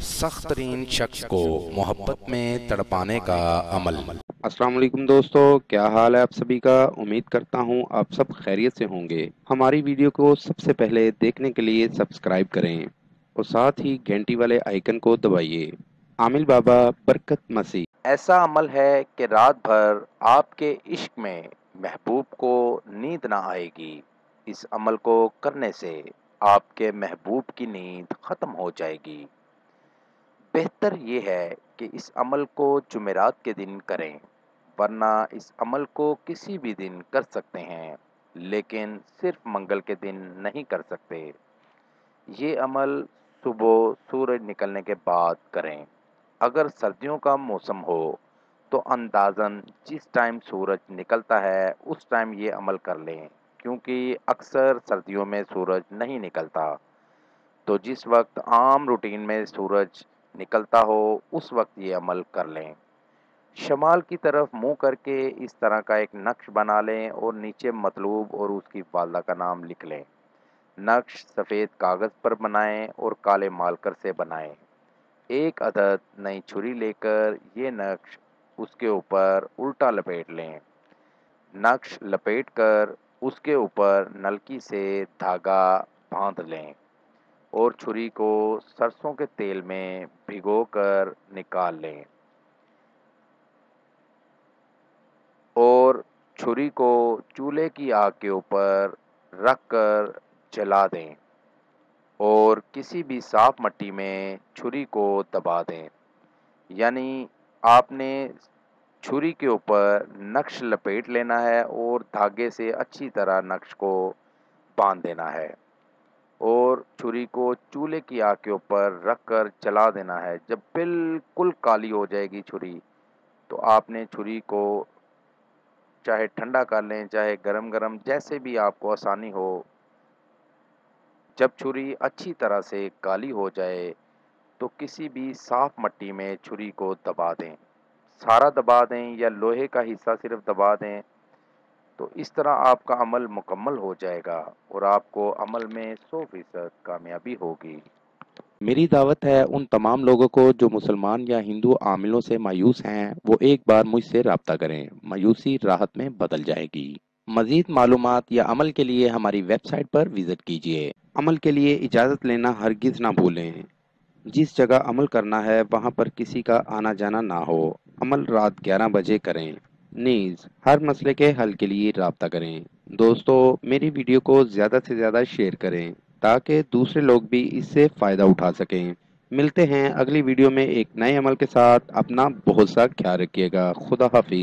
سخت ترین شخص کو محبت میں تڑپانے کا عمل۔ السلام علیکم دوستو، کیا حال ہے آپ سبھی کا؟ امید کرتا ہوں آپ سب خیریت سے ہوں گے۔ ہماری ویڈیو کو سب سے پہلے دیکھنے کے لیے سبسکرائب کریں اور ساتھ ہی گھنٹی والے آئیکن کو دبائیے۔ عامل بابا برکت مسیح۔ ایسا عمل ہے کہ رات بھر آپ کے عشق میں محبوب کو نیند نہ آئے گی۔ اس عمل کو کرنے سے آپ کے محبوب کی نیند ختم ہو جائے گی۔ بہتر یہ ہے کہ اس عمل کو جمعرات کے دن کریں، ورنہ اس عمل کو کسی بھی دن کر سکتے ہیں، لیکن صرف منگل کے دن نہیں کر سکتے۔ یہ عمل صبح سورج نکلنے کے بعد کریں۔ اگر سردیوں کا موسم ہو تو اندازاً جس ٹائم سورج نکلتا ہے اس ٹائم یہ عمل کر لیں، کیونکہ اکثر سردیوں میں سورج نہیں نکلتا، تو جس وقت عام روٹین میں سورج نکلتا ہو اس وقت یہ عمل کر لیں۔ شمال کی طرف منہ کر کے اس طرح کا ایک نقش بنا لیں اور نیچے مطلوب اور اس کی والدہ کا نام لکھ لیں۔ نقش سفید کاغذ پر بنائیں اور کالے مارکر سے بنائیں۔ ایک عدد نئی چھری لے کر یہ نقش اس کے اوپر الٹا لپیٹ لیں۔ نقش لپیٹ کر اس کے اوپر نلکی سے دھاگا باندھ لیں اور چھری کو سرسوں کے تیل میں بھگو کر نکال لیں اور چھری کو چولہے کی آگ کے اوپر رکھ کر جلا دیں اور کسی بھی صاف مٹی میں چھری کو دبا دیں۔ یعنی آپ نے چھری کے اوپر نقش لپیٹ لینا ہے اور دھاگے سے اچھی طرح نقش کو باندھ دینا ہے اور چھری کو چولہے کی آگ کے اوپر رکھ کر جلا دینا ہے۔ جب بالکل کالی ہو جائے گی چھری تو آپ نے چھری کو چاہے ٹھنڈا کر لیں چاہے گرم گرم، جیسے بھی آپ کو آسانی ہو۔ جب چھری اچھی طرح سے کالی ہو جائے تو کسی بھی صاف مٹی میں چھری کو دبا دیں، سارا دبا دیں یا لوہے کا حصہ صرف دبا دیں، تو اس طرح آپ کا عمل مکمل ہو جائے گا اور آپ کو عمل میں 100% کامیابی ہوگی۔ میری دعوت ہے ان تمام لوگوں کو جو مسلمان یا ہندو عاملوں سے مایوس ہیں، وہ ایک بار مجھ سے رابطہ کریں، مایوسی راحت میں بدل جائے گی۔ مزید معلومات یا عمل کے لیے ہماری ویب سائٹ پر وزٹ کیجیے۔ عمل کے لیے اجازت لینا ہرگز نہ بھولیں۔ جس جگہ عمل کرنا ہے وہاں پر کسی کا آنا جانا نہ ہو۔ عمل رات 11 بجے کریں۔ نیز ہر مسئلے کے حل کے لیے رابطہ کریں۔ دوستو، میری ویڈیو کو زیادہ سے زیادہ شیئر کریں تاکہ دوسرے لوگ بھی اس سے فائدہ اٹھا سکیں۔ ملتے ہیں اگلی ویڈیو میں ایک نئے عمل کے ساتھ۔ اپنا بہت سا خیال رکھیے گا۔ خدا حافظ۔